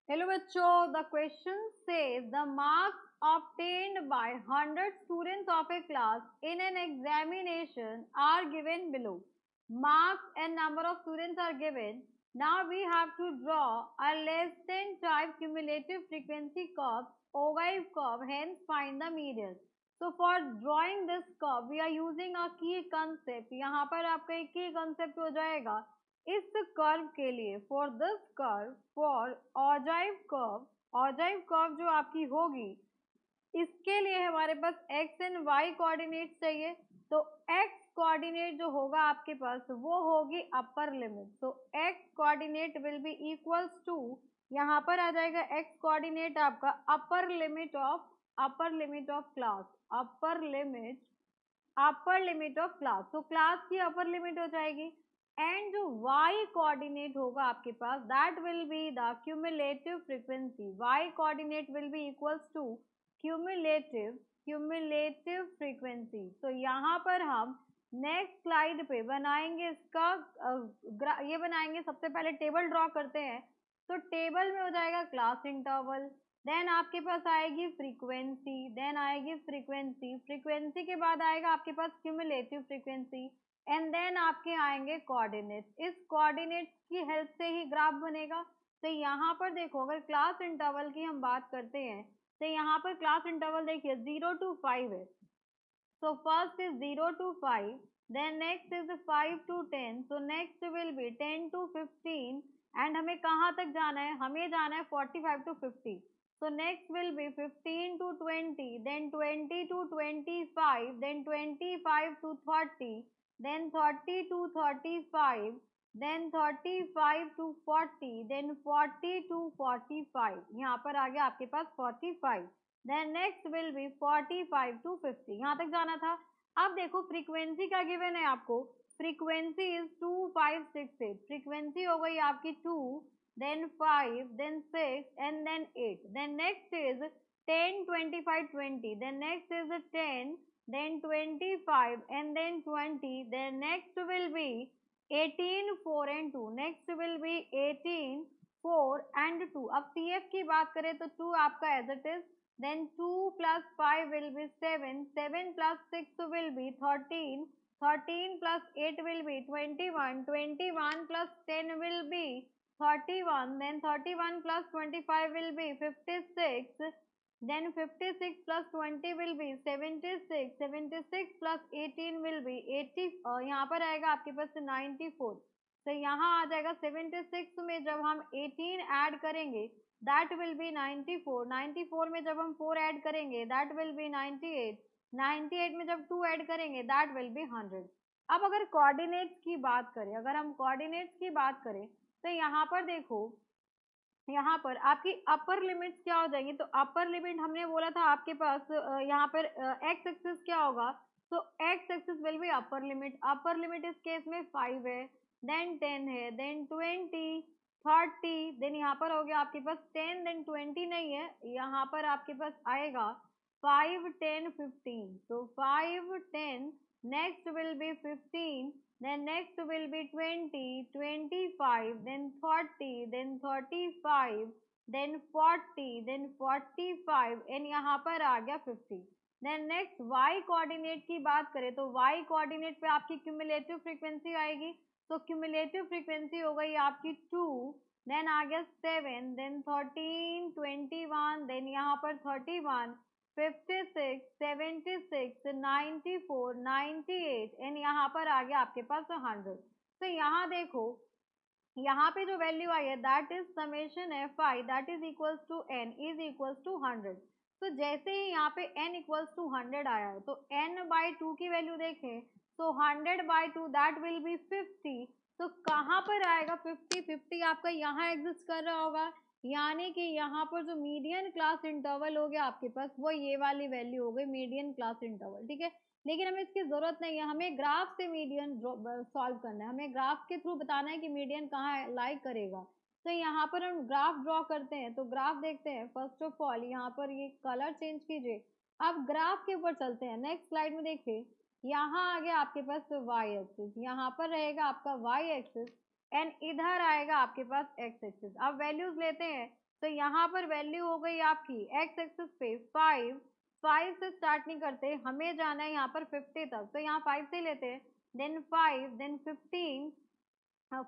Hello बच्चों, the question says the marks obtained by 100 students of a class in an examination are given below. Marks and number of students are given. Now we have to draw a less than type cumulative frequency curve, ogive curve, hence find the median. So for drawing this curve we are using a key concept. यहाँ पर आपका एक key concept हो जाएगा इस curve के लिए, for this curve, for ogive curve जो आपकी होगी, इसके लिए हमारे पास एक्स एंड वाई कोऑर्डिनेट चाहिए। तो एक्स कोऑर्डिनेट जो होगा आपके पास वो होगी अपर लिमिट। तो x coordinate will be equals to, यहाँ पर आ जाएगा एक्स कोऑर्डिनेट आपका upper limit of class, upper limit of class. तो क्लास की अपर लिमिट हो जाएगी। एंड जो y कोऑर्डिनेट होगा आपके पास, that will be the cumulative frequency. y coordinate will be equals to cumulative frequency. तो यहाँ पर हम नेक्स्ट स्लाइड पे बनाएंगे इसका ये बनाएंगे। सबसे पहले टेबल ड्रॉ करते हैं। तो टेबल में हो जाएगा क्लास इंटरवल, देन आपके पास आएगी फ्रीक्वेंसी के बाद आएगा आपके पास क्यूमुलेटिव फ्रीक्वेंसी, एंड देन आपके आएंगे कोऑर्डिनेट्स। इस कोऑर्डिनेट्स की हेल्प से ही ग्राफ बनेगा। तो यहाँ पर देखो, अगर क्लास इंटरवल की हम बात करते हैं तो यहाँ पर क्लास इंटरवल देखिए 0 to 5 है। So first is 0 to 5, then next is 5 to 10, so next will be 10 to 15, and हमें कहाँ तक जाना है, हमें जाना है 45 to 50. So next will be 15 to 20, then 20 to 25, then 25 to 30, then 30 to 35, then 35 to 40, then 40 to 45, यहाँ पर आ गया आपके पास 45, then next will be 45 to 50, यहाँ तक जाना था। अब देखो फ्रीक्वेंसी क्या गिवन है आपको, फ्रीक्वेंसी इज 2 5 6 8, फ्रीक्वेंसी हो गई आपकी 2, then 5, then 6 and then 8, then next is 10 25 20, then next is 10, then 25 and then 20, then next will be 18 4 and 2, next will be 18 4 and 2। अब CF की बात करें तो 2 आपका as it is, then 2 plus 5 will be 7, 7 plus 6 will be 13, 13 plus 8 will be 21, 21 plus 10 will be 31, then 31 plus 25 will be 56, then 56 plus 20 will be 76, 76 plus 18 will be 80, यहाँ पर आएगा आपके पास 94। तो यहाँ आ जाएगा 76 में जब हम 18 ऐड करेंगे दैट विल बी 94, 94 में जब हम 4 ऐड करेंगे दैट विल बी 98, 98 में जब 2 ऐड करेंगे दैट विल बी 100। अब अगर कोऑर्डिनेट्स की बात करें, अगर हम कोऑर्डिनेट्स की बात करें तो यहाँ पर देखो, यहाँ पर आपकी अपर लिमिट्स क्या हो जाएंगी। तो अपर लिमिट हमने बोला था आपके पास यहाँ पर एक्स एक्सिस क्या होगा, तो x axis will be upper limit इस केस में 5 है, देन 10 है, देन 20 30, देन यहाँ पर हो गया आपके पास 10, देन 20 नहीं है, यहाँ पर आपके पास आएगा 5 10 15, तो 5 10, next will B 15, then next will be 20 25, then 30, then 35, then 40, then 45, and यहाँ पर आ गया 50। then next y कोऑर्डिनेट की बात करें तो y कोऑर्डिनेट पे आपकी क्यूमुलेटिव फ्रीक्वेंसी आएगी। तो क्यूमुलेटिव फ्रीक्वेंसी हो गई आपकी 2, देन आ गया 7, देन 13 21, देन यहाँ पर 31 56 76 94 98, एंड यहाँ पर आ गया आपके पास 100। तो यहाँ देखो, यहाँ पे जो वैल्यू आई है that is summation f i that is equals to n is equals to 100। तो जैसे ही यहाँ पे n इक्वल्स टू 100 आया है तो n बाई 2 की वैल्यू देखें तो 100 बाई 2 दैट विल बी 50। तो कहाँ पर आएगा 50, 50 आपका यहाँ एग्जिस्ट कर रहा होगा, यानी कि यहाँ पर जो मीडियन क्लास इंटरवल हो गया आपके पास वो ये वाली वैल्यू हो गई मीडियन क्लास इंटरवल, ठीक है। लेकिन हमें इसकी जरूरत नहीं है, हमें ग्राफ से मीडियन सॉल्व करना है, हमें ग्राफ के थ्रू बताना है कि मीडियन कहाँ लाइक करेगा। तो यहाँ पर हम ग्राफ ड्रॉ करते हैं। तो ग्राफ देखते हैं, फर्स्ट ऑफ ऑल यहाँ पर ये कलर चेंज कीजिए। अब ग्राफ के ऊपर चलते हैं, नेक्स्ट स्लाइड में देखिए, यहाँ आ गया आपके पास वाई एक्सिस, यहाँ पर रहेगा आपका वाई एक्सिस, एंड इधर आएगा आपके पास एक्स एक्सिस। अब वैल्यूज लेते हैं, तो यहाँ पर वैल्यू हो गई आपकी एक्स एक्सिस पे 5 से स्टार्ट नहीं करते, हमें जाना है यहाँ पर 50 तक, तो यहाँ 5 से लेते हैं, then 5, then 15,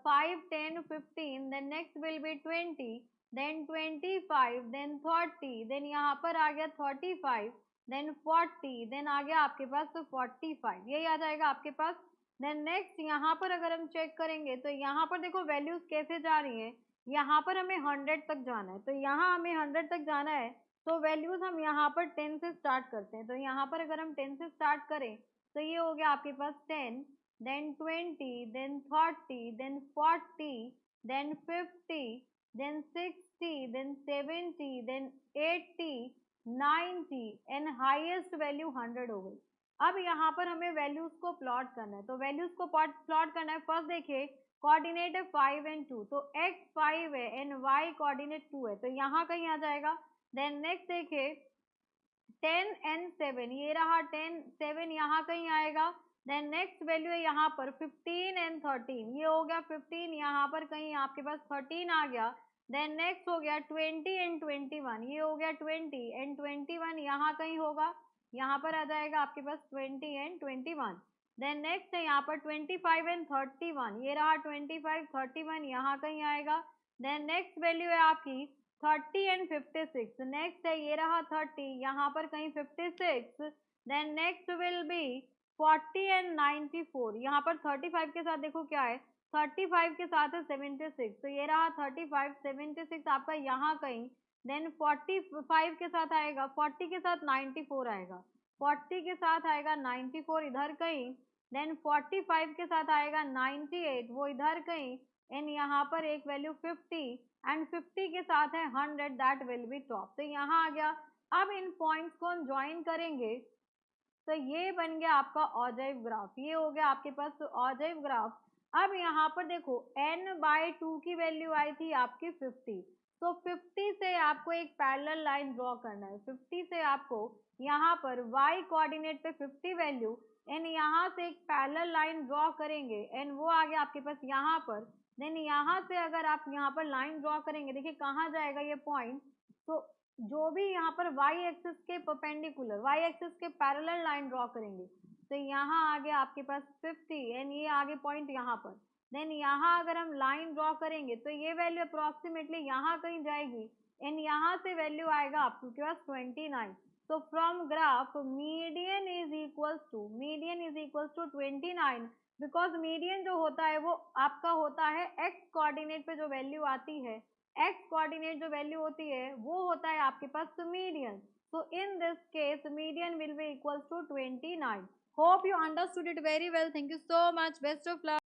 5, 10, 15, then next will be 20, then 25, then 30, then यहाँ पर आ गया 35, then 40, then आ गया आपके पास तो 45, यही आ जाएगा आपके पास। then next यहाँ पर अगर हम चेक करेंगे तो यहाँ पर देखो वैल्यूज कैसे जा रही हैं, यहाँ पर हमें 100 तक जाना है, तो यहाँ हमें 100 तक जाना है, तो वैल्यूज हम यहाँ पर 10 से स्टार्ट करते हैं, तो यहाँ पर अगर हम 10 से स्टार्ट करें तो ये हो गया आपके पास 10, then 20, then 30, then 40, then 50, then 60, then 70, then 80, 90 and highest value 100 हो गई। अब यहाँ पर हमें वैल्यूज को प्लॉट करना है, तो वैल्यूज को प्लॉट करना है। फर्स्ट देखिए कोऑर्डिनेट है 5 एंड 2, तो x 5 है एंड y कोऑर्डिनेट 2 है, तो यहाँ कहीं आ जाएगा। देन नेक्स्ट देखिए 10 एंड 7, ये रहा 10, 7 यहाँ कहीं आएगा। देन नेक्स्ट वैल्यू है यहाँ पर 15 एंड 13, ये हो गया 15, यहाँ पर कहीं आपके पास 13 आ गया। देन नेक्स्ट हो गया 20 एंड 21, ये हो गया 20 एंड 21, यहाँ कहीं होगा, यहाँ पर आ जाएगा आपके पास 20 एंड 21। देन नेक्स्ट है यहाँ पर 25 एंड 31, ये रहा 25, 31, यहाँ कहीं आएगा। देन नेक्स्ट वैल्यू है आपकी 30 एंड 56, नेक्स्ट है ये रहा 30, यहाँ पर कहीं 56। Then next will be 40 and 94, यहाँ पर 35 के साथ देखो क्या है, 35 के साथ है 76, तो ये रहा 35, 76 आपका यहाँ कहीं। देन 45 के साथ आएगा, 40 के साथ 94 आएगा, 40 के साथ आएगा 94 इधर कहीं। देन 45 के साथ आएगा 98, वो इधर कहीं। एंड यहाँ पर एक वैल्यू 50 एंड 50 के साथ है 100, दैट विल बी टॉप, तो यहाँ आ गया। अब इन पॉइंट्स को हम ज्वाइन करेंगे तो ये बन गया आपका ऑजैव ग्राफ, ये हो गया आपके पास ऑजैव ग्राफ। अब यहाँ पर देखो n/2 की वैल्यू आई थी आपकी 50, तो 50 से आपको एक पैरेलल लाइन ड्रॉ करना है, 50 से आपको यहाँ पर y कोऑर्डिनेट पे 50 वैल्यू एंड यहाँ से एक पैरेलल लाइन ड्रॉ करेंगे एंड वो आ गया आपके पास यहाँ पर। देन यहाँ से अगर आप यहाँ पर लाइन ड्रॉ करेंगे, देखिए कहाँ जाएगा ये पॉइंट, तो जो भी यहाँ पर y एक्सिस के परपेंडिकुलर, y एक्सिस के पैरेलल लाइन ड्रॉ करेंगे, तो यहाँ आ गया आपके पास 50 एंड ये आगे पॉइंट यहाँ पर। देन यहाँ अगर हम लाइन ड्रॉ करेंगे तो ये वैल्यू अप्रोक्सीमेटली यहाँ कहीं जाएगी एंड यहाँ से वैल्यू आएगा आपके पास 29। तो from graph median is equals to 29, because median जो होता है वो आपका होता है x कोऑर्डिनेट पे जो वैल्यू आती है, x कोऑर्डिनेट जो वैल्यू होती है वो होता है आपके पास median. So in this case median will be equals to 29। Hope you understood it very well. Thank you so much, best of luck.